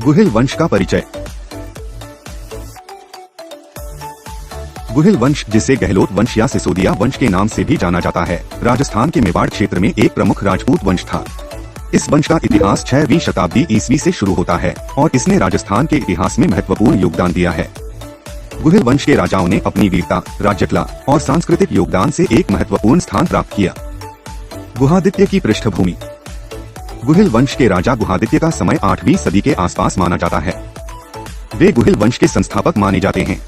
गुहिल वंश का परिचय। गुहिल वंश, जिसे गहलोत वंश या सिसोदिया वंश के नाम से भी जाना जाता है, राजस्थान के मेवाड़ क्षेत्र में एक प्रमुख राजपूत वंश था। इस वंश का इतिहास 6वीं शताब्दी ईस्वी से शुरू होता है और इसने राजस्थान के इतिहास में महत्वपूर्ण योगदान दिया है। गुहिल वंश के राजाओं ने अपनी वीरता, राज्यकला और सांस्कृतिक योगदान से एक महत्वपूर्ण स्थान प्राप्त किया। गुहादित्य की पृष्ठभूमि। गुहिल वंश के राजा गुहादित्य का समय 8वीं सदी के आसपास माना जाता है। वे गुहिल वंश के संस्थापक माने जाते हैं।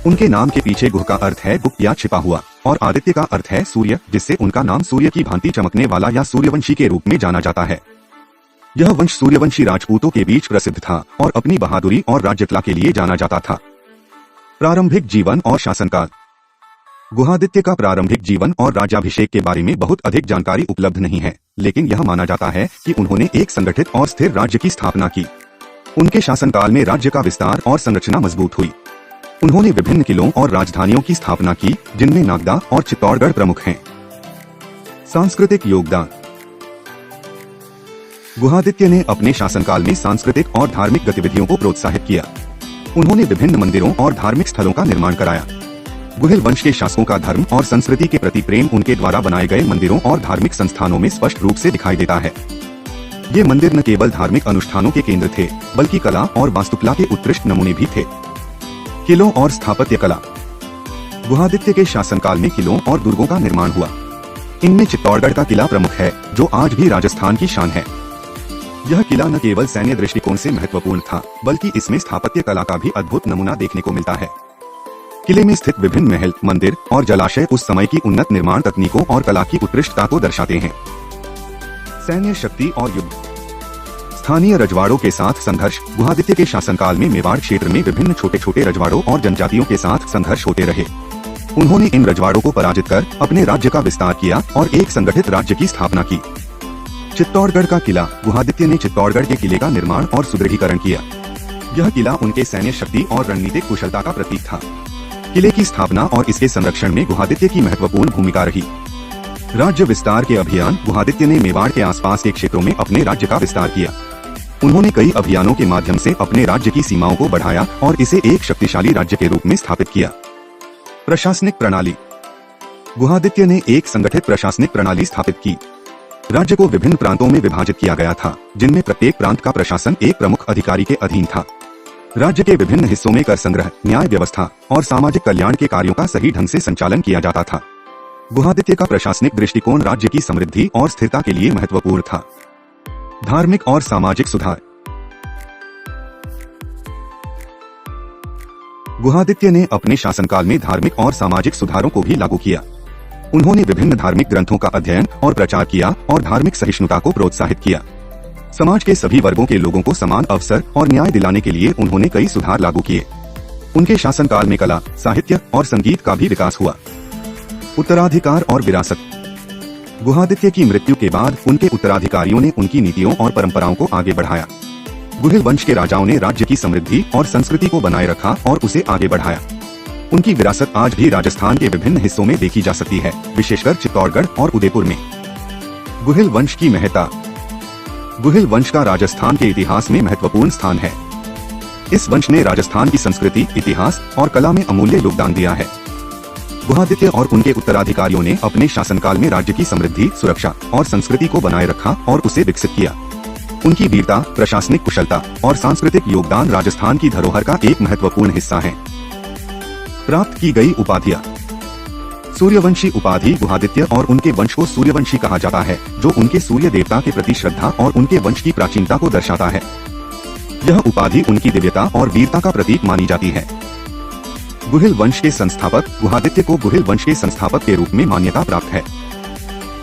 उनके नाम के पीछे गुह का अर्थ है गुप्त या छिपा हुआ और आदित्य का अर्थ है सूर्य, जिससे उनका नाम सूर्य की भांति चमकने वाला या सूर्यवंशी के रूप में जाना जाता है। यह वंश सूर्यवंशी राजपूतों के बीच प्रसिद्ध था और अपनी बहादुरी और राज्यकला के लिए जाना जाता था। प्रारंभिक जीवन और शासनकाल। गुहादित्य का प्रारंभिक जीवन और राज्याभिषेक के बारे में बहुत अधिक जानकारी उपलब्ध नहीं है, लेकिन यह माना जाता है कि उन्होंने एक संगठित और स्थिर राज्य की स्थापना की। उनके शासनकाल में राज्य का विस्तार और संरचना मजबूत हुई। उन्होंने विभिन्न किलों और राजधानियों की स्थापना की, जिनमें नागदा और चित्तौड़गढ़ प्रमुख हैं। सांस्कृतिक योगदान। गुहादित्य ने अपने शासनकाल में सांस्कृतिक और धार्मिक गतिविधियों को प्रोत्साहित किया। उन्होंने विभिन्न मंदिरों और धार्मिक स्थलों का निर्माण कराया। गुहिल वंश के शासकों का धर्म और संस्कृति के प्रति प्रेम उनके द्वारा बनाए गए मंदिरों और धार्मिक संस्थानों में स्पष्ट रूप से दिखाई देता है। ये मंदिर न केवल धार्मिक अनुष्ठानों के केंद्र थे, बल्कि कला और वास्तुकला के उत्कृष्ट नमूने भी थे। किलों और स्थापत्य कला। गुहादित्य के शासनकाल में किलों और दुर्गों का निर्माण हुआ। इनमें चित्तौड़गढ़ का किला प्रमुख है, जो आज भी राजस्थान की शान है। यह किला न केवल सैन्य दृष्टिकोण से महत्वपूर्ण था, बल्कि इसमें स्थापत्य कला का भी अद्भुत नमूना देखने को मिलता है। किले में स्थित विभिन्न महल, मंदिर और जलाशय उस समय की उन्नत निर्माण तकनीकों और कला की उत्कृष्टता को दर्शाते हैं। सैन्य शक्ति और युद्ध। स्थानीय रजवाड़ों के साथ संघर्ष। गुहादित्य के शासनकाल में मेवाड़ क्षेत्र में विभिन्न छोटे छोटे रजवाड़ों और जनजातियों के साथ संघर्ष होते रहे। उन्होंने इन रजवाड़ों को पराजित कर अपने राज्य का विस्तार किया और एक संगठित राज्य की स्थापना की। चित्तौड़गढ़ का किला। गुहादित्य ने चित्तौड़गढ़ के किले का निर्माण और सुदृढ़ीकरण किया। यह किला उनके सैन्य शक्ति और रणनीतिक कुशलता का प्रतीक था। किले की स्थापना और इसके संरक्षण में गुहादित्य की महत्वपूर्ण भूमिका रही। राज्य विस्तार के अभियान। गुहादित्य ने मेवाड़ के आसपास के क्षेत्रों में अपने राज्य का विस्तार किया। उन्होंने कई अभियानों के माध्यम से अपने राज्य की सीमाओं को बढ़ाया और इसे एक शक्तिशाली राज्य के रूप में स्थापित किया। प्रशासनिक प्रणाली। गुहादित्य ने एक संगठित प्रशासनिक प्रणाली स्थापित की। राज्य को विभिन्न प्रांतों में विभाजित किया गया था, जिनमें प्रत्येक प्रांत का प्रशासन एक प्रमुख अधिकारी के अधीन था। राज्य के विभिन्न हिस्सों में कर संग्रह, न्याय व्यवस्था और सामाजिक कल्याण के कार्यों का सही ढंग से संचालन किया जाता था। गुहादित्य का प्रशासनिक दृष्टिकोण राज्य की समृद्धि और स्थिरता के लिए महत्वपूर्ण था। धार्मिक और सामाजिक सुधार। गुहादित्य ने अपने शासनकाल में धार्मिक और सामाजिक सुधारों को भी लागू किया। उन्होंने विभिन्न धार्मिक ग्रंथों का अध्ययन और प्रचार किया और धार्मिक सहिष्णुता को प्रोत्साहित किया। समाज के सभी वर्गों के लोगों को समान अवसर और न्याय दिलाने के लिए उन्होंने कई सुधार लागू किए। उनके शासनकाल में कला, साहित्य और संगीत का भी विकास हुआ। उत्तराधिकार और विरासत। गुहादित्य की मृत्यु के बाद उनके उत्तराधिकारियों ने उनकी नीतियों और परंपराओं को आगे बढ़ाया। गुहिल वंश के राजाओं ने राज्य की समृद्धि और संस्कृति को बनाए रखा और उसे आगे बढ़ाया। उनकी विरासत आज भी राजस्थान के विभिन्न हिस्सों में देखी जा सकती है, विशेषकर चित्तौड़गढ़ और उदयपुर में। गुहिल वंश की महत्ता। गुहिल वंश का राजस्थान के इतिहास में महत्वपूर्ण स्थान है। इस वंश ने राजस्थान की संस्कृति, इतिहास और कला में अमूल्य योगदान दिया है। गुहादित्य और उनके उत्तराधिकारियों ने अपने शासनकाल में राज्य की समृद्धि, सुरक्षा और संस्कृति को बनाए रखा और उसे विकसित किया। उनकी वीरता, प्रशासनिक कुशलता और सांस्कृतिक योगदान राजस्थान की धरोहर का एक महत्वपूर्ण हिस्सा है। प्राप्त की गई उपाधियां। सूर्यवंशी उपाधि। गुहादित्य और उनके वंश को सूर्यवंशी कहा जाता है, जो उनके सूर्य देवता के प्रति श्रद्धा और उनके वंश की प्राचीनता को दर्शाता है। यह उपाधि उनकी दिव्यता और वीरता का प्रतीक मानी जाती है। गुहिल वंश के संस्थापक। गुहादित्य को गुहिल वंश के संस्थापक के रूप में मान्यता प्राप्त है।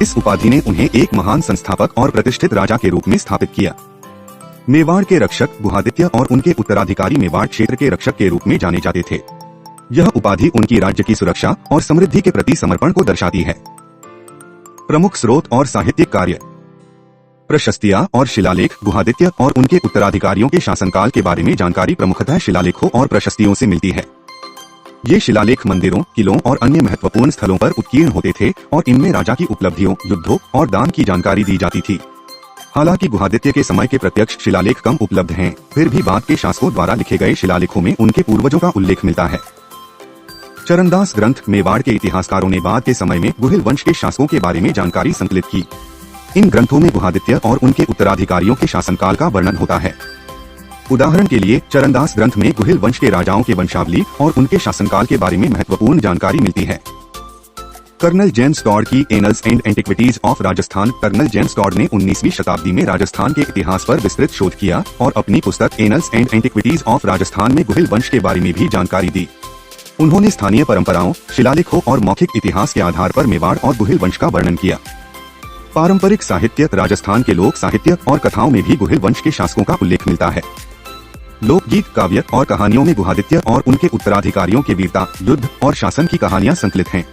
इस उपाधि ने उन्हें एक महान संस्थापक और प्रतिष्ठित राजा के रूप में स्थापित किया। मेवाड़ के रक्षक। गुहादित्य और उनके उत्तराधिकारी मेवाड़ क्षेत्र के रक्षक के रूप में जाने जाते थे। यह उपाधि उनकी राज्य की सुरक्षा और समृद्धि के प्रति समर्पण को दर्शाती है। प्रमुख स्रोत और साहित्यिक कार्य। प्रशस्तियां और शिलालेख। गुहादित्य और उनके उत्तराधिकारियों के शासनकाल के बारे में जानकारी प्रमुखतः शिलालेखों और प्रशस्तियों से मिलती है। ये शिलालेख मंदिरों, किलों और अन्य महत्वपूर्ण स्थलों पर उत्कीर्ण होते थे और इनमें राजा की उपलब्धियों, युद्धों और दान की जानकारी दी जाती थी। हालांकि गुहादित्य के समय के प्रत्यक्ष शिलालेख कम उपलब्ध हैं, फिर भी बाद के शासकों द्वारा लिखे गए शिलालेखों में उनके पूर्वजों का उल्लेख मिलता है। चरणदास ग्रंथ मेवाड़ के इतिहासकारों ने बाद के समय में गुहिल वंश के शासकों के बारे में जानकारी संकलित की। इन ग्रंथों में गुहादित्य और उनके उत्तराधिकारियों के शासनकाल का वर्णन होता है। उदाहरण के लिए चरणदास ग्रंथ में गुहिल वंश के राजाओं के वंशावली और उनके शासनकाल के बारे में महत्वपूर्ण जानकारी मिलती है। कर्नल जेम्स टॉड की annals and antiquities of Rajasthan. Colonel James Tod ने 19वीं शताब्दी में राजस्थान के इतिहास पर विस्तृत शोध किया और अपनी पुस्तक annuls and antiquities of Rajasthan में गुहिल वंश के बारे में भी जानकारी दी। उन्होंने स्थानीय परंपराओं, शिलालेखों और मौखिक इतिहास के आधार पर मेवाड़ और गुहिल वंश का वर्णन किया। पारंपरिक साहित्य, राजस्थान के लोक साहित्य और कथाओं में भी गुहिल वंश के शासकों का उल्लेख मिलता है। लोकगीत, काव्य और कहानियों में गुहादित्य और उनके उत्तराधिकारियों के वीरता, युद्ध और शासन की कहानियां संकलित हैं।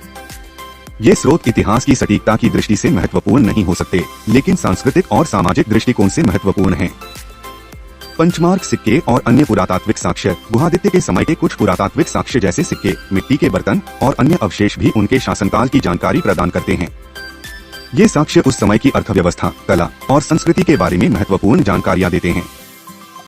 ये स्रोत इतिहास की सटीकता की दृष्टि से महत्वपूर्ण नहीं हो सकते, लेकिन सांस्कृतिक और सामाजिक दृष्टिकोण से महत्वपूर्ण हैं। पंचमार्क सिक्के और अन्य पुरातात्विक साक्ष्य। गुहादित्य के समय के कुछ पुरातात्विक साक्ष्य जैसे सिक्के, मिट्टी के बर्तन और अन्य अवशेष भी उनके शासनकाल की जानकारी प्रदान करते हैं। ये साक्ष्य उस समय की अर्थव्यवस्था, कला और संस्कृति के बारे में महत्वपूर्ण जानकारियां देते हैं।